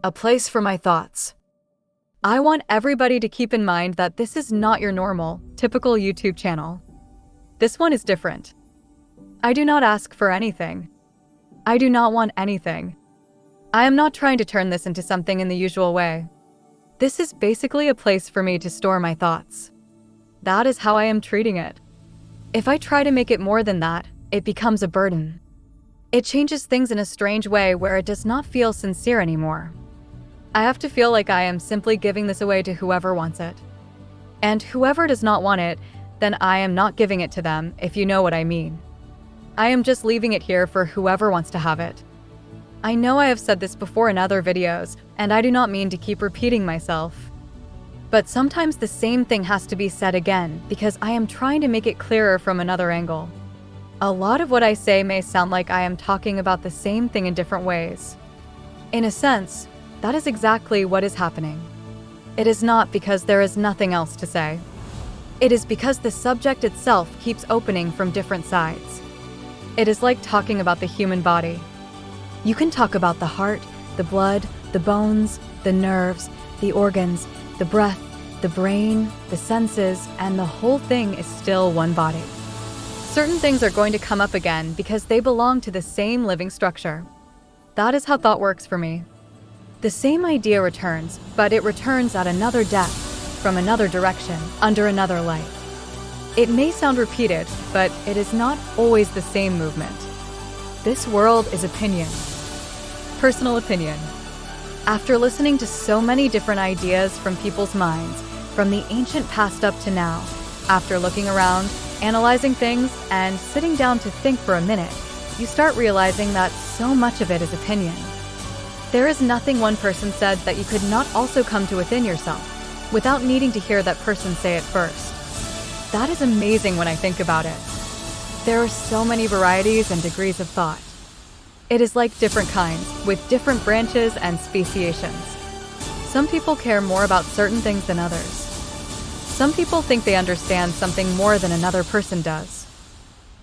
a place for my thoughts. I want everybody to keep in mind that this is not your normal, typical YouTube channel. This one is different. I do not ask for anything. I do not want anything. I am not trying to turn this into something in the usual way. This is basically a place for me to store my thoughts. That is how I am treating it. If I try to make it more than that, it becomes a burden. It changes things in a strange way where it does not feel sincere anymore. I have to feel like I am simply giving this away to whoever wants it. And whoever does not want it, then I am not giving it to them, if you know what I mean. I am just leaving it here for whoever wants to have it. I know I have said this before in other videos, and I do not mean to keep repeating myself. But sometimes the same thing has to be said again because I am trying to make it clearer from another angle. A lot of what I say may sound like I am talking about the same thing in different ways. In a sense, that is exactly what is happening. It is not because there is nothing else to say. It is because the subject itself keeps opening from different sides. It is like talking about the human body. You can talk about the heart, the blood, the bones, the nerves, the organs, the breath, the brain, the senses, and the whole thing is still one body. Certain things are going to come up again because they belong to the same living structure. That is how thought works for me. The same idea returns, but it returns at another depth, from another direction, under another light. It may sound repeated, but it is not always the same movement. This world is opinion. Personal opinion. After listening to so many different ideas from people's minds, from the ancient past up to now, after looking around, analyzing things, and sitting down to think for a minute, you start realizing that so much of it is opinion. There is nothing one person said that you could not also come to within yourself, without needing to hear that person say it first. That is amazing when I think about it. There are so many varieties and degrees of thought. It is like different kinds, with different branches and speciations. Some people care more about certain things than others. Some people think they understand something more than another person does.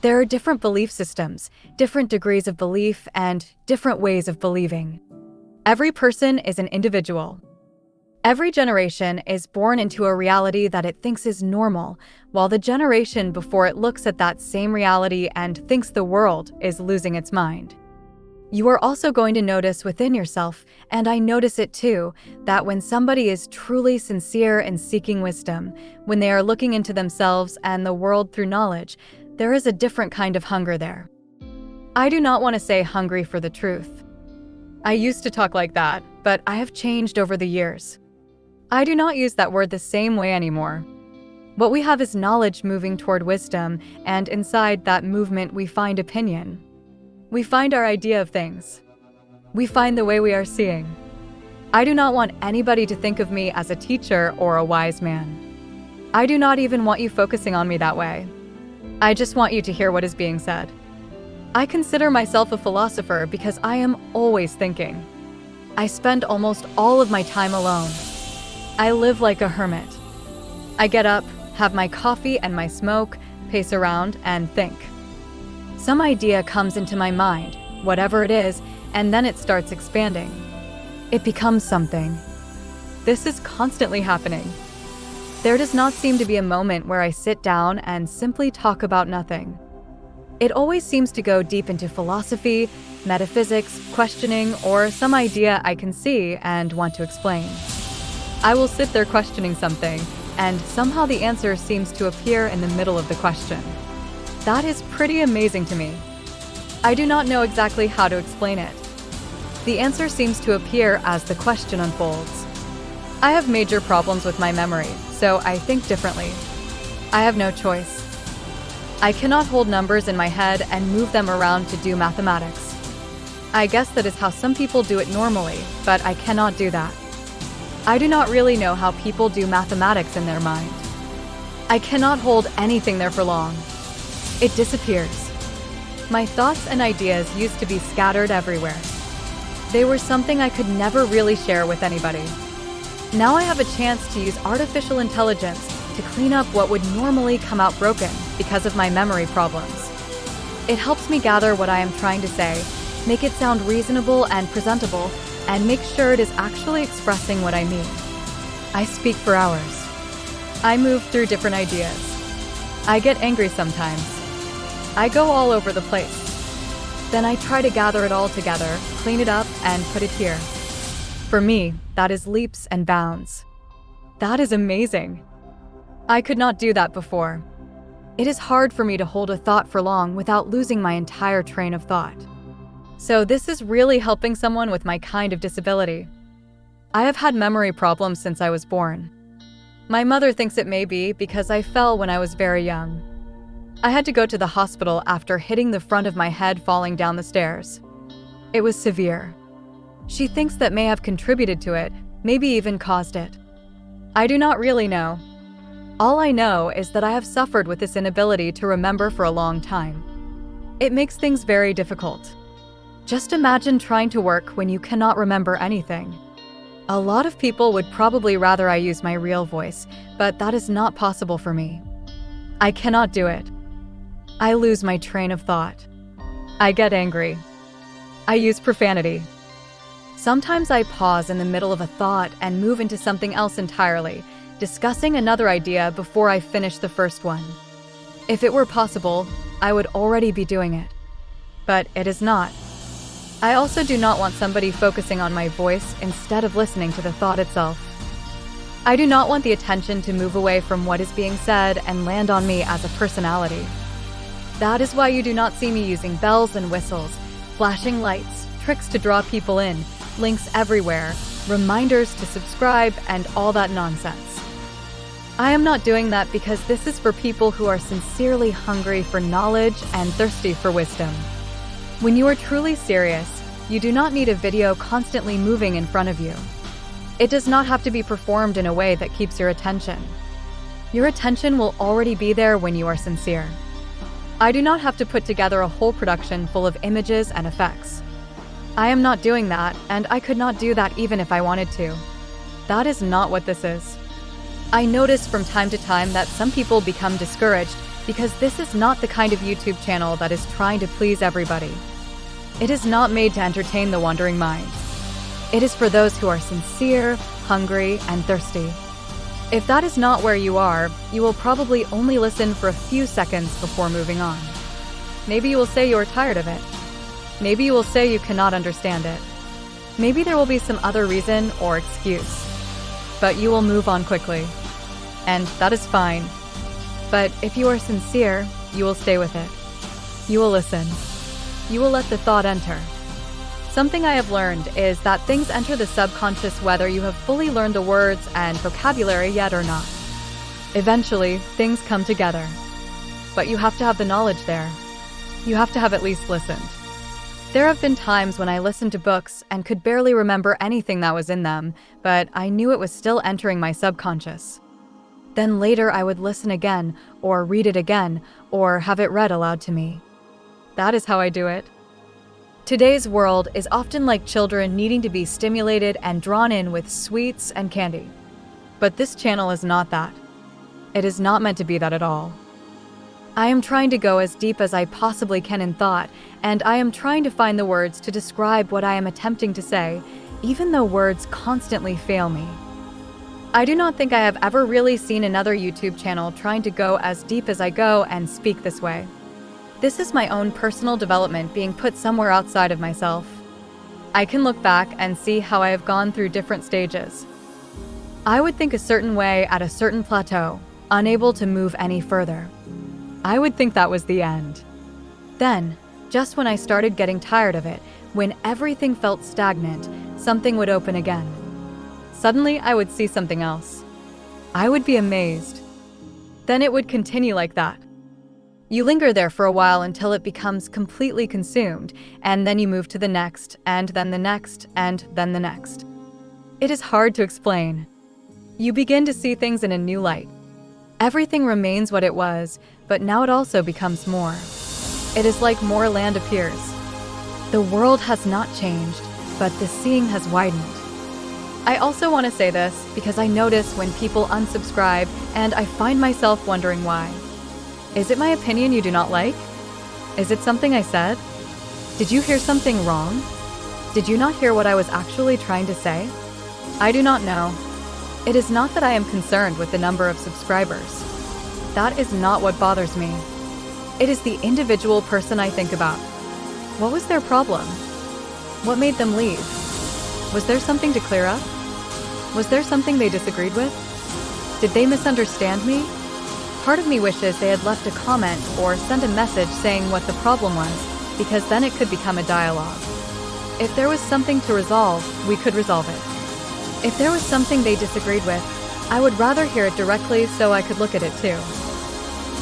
There are different belief systems, different degrees of belief, and different ways of believing. Every person is an individual. Every generation is born into a reality that it thinks is normal, while the generation before it looks at that same reality and thinks the world is losing its mind. You are also going to notice within yourself, and I notice it too, that when somebody is truly sincere in seeking wisdom, when they are looking into themselves and the world through knowledge, there is a different kind of hunger there. I do not want to say hungry for the truth. I used to talk like that, but I have changed over the years. I do not use that word the same way anymore. What we have is knowledge moving toward wisdom, and inside that movement we find opinion. We find our idea of things. We find the way we are seeing. I do not want anybody to think of me as a teacher or a wise man. I do not even want you focusing on me that way. I just want you to hear what is being said. I consider myself a philosopher because I am always thinking. I spend almost all of my time alone. I live like a hermit. I get up, have my coffee and my smoke, pace around, and think. Some idea comes into my mind, whatever it is, and then it starts expanding. It becomes something. This is constantly happening. There does not seem to be a moment where I sit down and simply talk about nothing. It always seems to go deep into philosophy, metaphysics, questioning, or some idea I can see and want to explain. I will sit there questioning something, and somehow the answer seems to appear in the middle of the question. That is pretty amazing to me. I do not know exactly how to explain it. The answer seems to appear as the question unfolds. I have major problems with my memory, so I think differently. I have no choice. I cannot hold numbers in my head and move them around to do mathematics. I guess that is how some people do it normally, but I cannot do that. I do not really know how people do mathematics in their mind. I cannot hold anything there for long. It disappears. My thoughts and ideas used to be scattered everywhere. They were something I could never really share with anybody. Now I have a chance to use artificial intelligence to clean up what would normally come out broken because of my memory problems. It helps me gather what I am trying to say, make it sound reasonable and presentable, and make sure it is actually expressing what I mean. I speak for hours. I move through different ideas. I get angry sometimes. I go all over the place. Then I try to gather it all together, clean it up, and put it here. For me, that is leaps and bounds. That is amazing. I could not do that before. It is hard for me to hold a thought for long without losing my entire train of thought. So this is really helping someone with my kind of disability. I have had memory problems since I was born. My mother thinks it may be because I fell when I was very young. I had to go to the hospital after hitting the front of my head falling down the stairs. It was severe. She thinks that may have contributed to it, maybe even caused it. I do not really know. All I know is that I have suffered with this inability to remember for a long time. It makes things very difficult. Just imagine trying to work when you cannot remember anything. A lot of people would probably rather I use my real voice, but that is not possible for me. I cannot do it. I lose my train of thought. I get angry. I use profanity. Sometimes I pause in the middle of a thought and move into something else entirely, discussing another idea before I finish the first one. If it were possible, I would already be doing it. But it is not. I also do not want somebody focusing on my voice instead of listening to the thought itself. I do not want the attention to move away from what is being said and land on me as a personality. That is why you do not see me using bells and whistles, flashing lights, tricks to draw people in, links everywhere, reminders to subscribe, and all that nonsense. I am not doing that because this is for people who are sincerely hungry for knowledge and thirsty for wisdom. When you are truly serious, you do not need a video constantly moving in front of you. It does not have to be performed in a way that keeps your attention. Your attention will already be there when you are sincere. I do not have to put together a whole production full of images and effects. I am not doing that, and I could not do that even if I wanted to. That is not what this is. I notice from time to time that some people become discouraged because this is not the kind of YouTube channel that is trying to please everybody. It is not made to entertain the wandering mind. It is for those who are sincere, hungry, and thirsty. If that is not where you are, you will probably only listen for a few seconds before moving on. Maybe you will say you are tired of it. Maybe you will say you cannot understand it. Maybe there will be some other reason or excuse. But you will move on quickly. And that is fine. But if you are sincere, you will stay with it. You will listen. You will let the thought enter. Something I have learned is that things enter the subconscious whether you have fully learned the words and vocabulary yet or not. Eventually, things come together. But you have to have the knowledge there. You have to have at least listened. There have been times when I listened to books and could barely remember anything that was in them, but I knew it was still entering my subconscious. Then later I would listen again, or read it again, or have it read aloud to me. That is how I do it. Today's world is often like children needing to be stimulated and drawn in with sweets and candy. But this channel is not that. It is not meant to be that at all. I am trying to go as deep as I possibly can in thought, and I am trying to find the words to describe what I am attempting to say, even though words constantly fail me. I do not think I have ever really seen another YouTube channel trying to go as deep as I go and speak this way. This is my own personal development being put somewhere outside of myself. I can look back and see how I have gone through different stages. I would think a certain way at a certain plateau, unable to move any further. I would think that was the end. Then, just when I started getting tired of it, when everything felt stagnant, something would open again. Suddenly, I would see something else. I would be amazed. Then it would continue like that. You linger there for a while until it becomes completely consumed, and then you move to the next, and then the next, and then the next. It is hard to explain. You begin to see things in a new light. Everything remains what it was, but now it also becomes more. It is like more land appears. The world has not changed, but the seeing has widened. I also want to say this because I notice when people unsubscribe, and I find myself wondering why. Is it my opinion you do not like? Is it something I said? Did you hear something wrong? Did you not hear what I was actually trying to say? I do not know. It is not that I am concerned with the number of subscribers. That is not what bothers me. It is the individual person I think about. What was their problem? What made them leave? Was there something to clear up? Was there something they disagreed with? Did they misunderstand me? Part of me wishes they had left a comment or sent a message saying what the problem was, because then it could become a dialogue. If there was something to resolve, we could resolve it. If there was something they disagreed with, I would rather hear it directly so I could look at it too.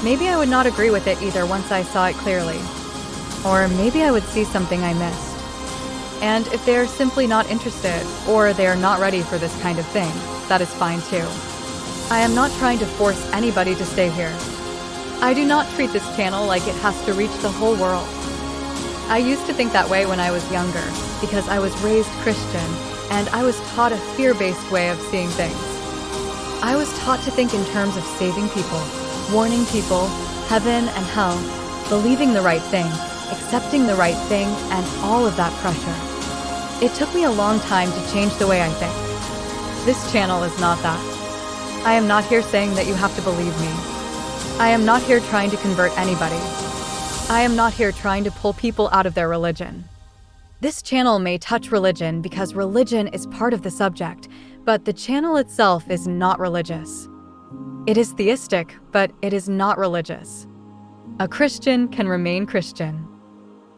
Maybe I would not agree with it either once I saw it clearly. Or maybe I would see something I missed. And if they are simply not interested, or they are not ready for this kind of thing, that is fine too. I am not trying to force anybody to stay here. I do not treat this channel like it has to reach the whole world. I used to think that way when I was younger, because I was raised Christian, and I was taught a fear-based way of seeing things. I was taught to think in terms of saving people, warning people, heaven and hell, believing the right thing, accepting the right thing, and all of that pressure. It took me a long time to change the way I think. This channel is not that. I am not here saying that you have to believe me. I am not here trying to convert anybody. I am not here trying to pull people out of their religion. This channel may touch religion because religion is part of the subject, but the channel itself is not religious. It is theistic, but it is not religious. A Christian can remain Christian.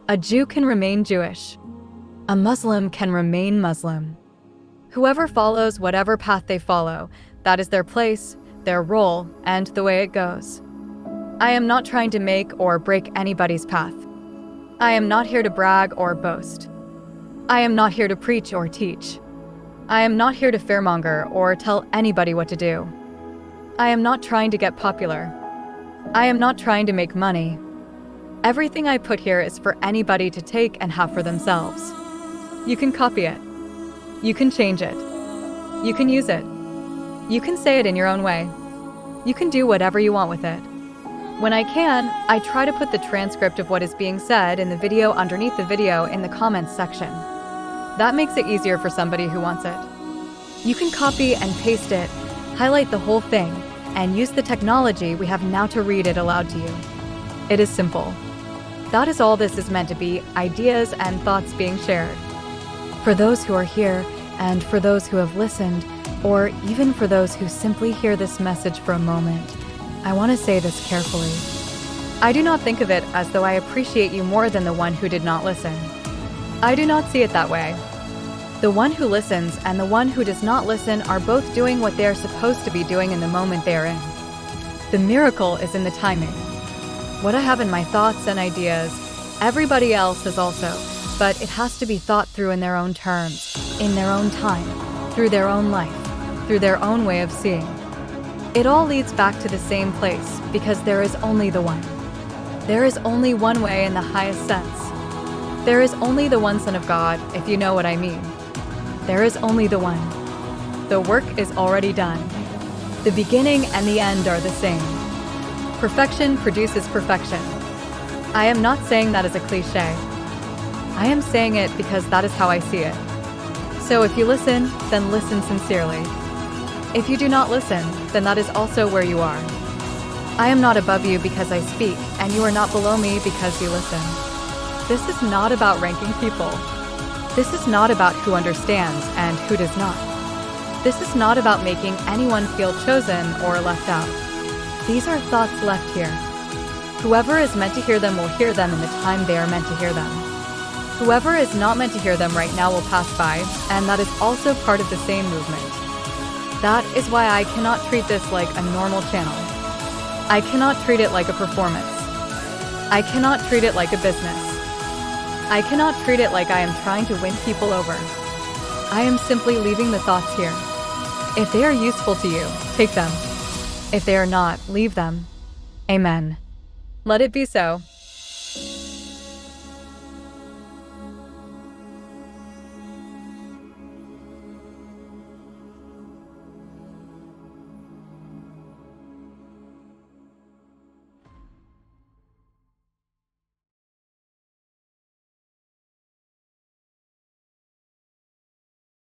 A Jew can remain Jewish. A Muslim can remain Muslim. Whoever follows whatever path they follow, that is their place, their role, and the way it goes. I am not trying to make or break anybody's path. I am not here to brag or boast. I am not here to preach or teach. I am not here to fearmonger or tell anybody what to do. I am not trying to get popular. I am not trying to make money. Everything I put here is for anybody to take and have for themselves. You can copy it. You can change it. You can use it. You can say it in your own way. You can do whatever you want with it. When I can, I try to put the transcript of what is being said in the video underneath the video in the comments section. That makes it easier for somebody who wants it. You can copy and paste it, highlight the whole thing, and use the technology we have now to read it aloud to you. It is simple. That is all this is meant to be, ideas and thoughts being shared. For those who are here, and for those who have listened, or even for those who simply hear this message for a moment, I want to say this carefully. I do not think of it as though I appreciate you more than the one who did not listen. I do not see it that way. The one who listens and the one who does not listen are both doing what they are supposed to be doing in the moment they are in. The miracle is in the timing. What I have in my thoughts and ideas, everybody else has also, but it has to be thought through in their own terms, in their own time, through their own life, through their own way of seeing. It all leads back to the same place because there is only the one. There is only one way in the highest sense. There is only the one Son of God, if you know what I mean. There is only the one. The work is already done. The beginning and the end are the same. Perfection produces perfection. I am not saying that as a cliche. I am saying it because that is how I see it. So if you listen, then listen sincerely. If you do not listen, then that is also where you are. I am not above you because I speak, and you are not below me because you listen. This is not about ranking people. This is not about who understands and who does not. This is not about making anyone feel chosen or left out. These are thoughts left here. Whoever is meant to hear them will hear them in the time they are meant to hear them. Whoever is not meant to hear them right now will pass by, and that is also part of the same movement. That is why I cannot treat this like a normal channel. I cannot treat it like a performance. I cannot treat it like a business. I cannot treat it like I am trying to win people over. I am simply leaving the thoughts here. If they are useful to you, take them. If they are not, leave them. Amen. Let it be so.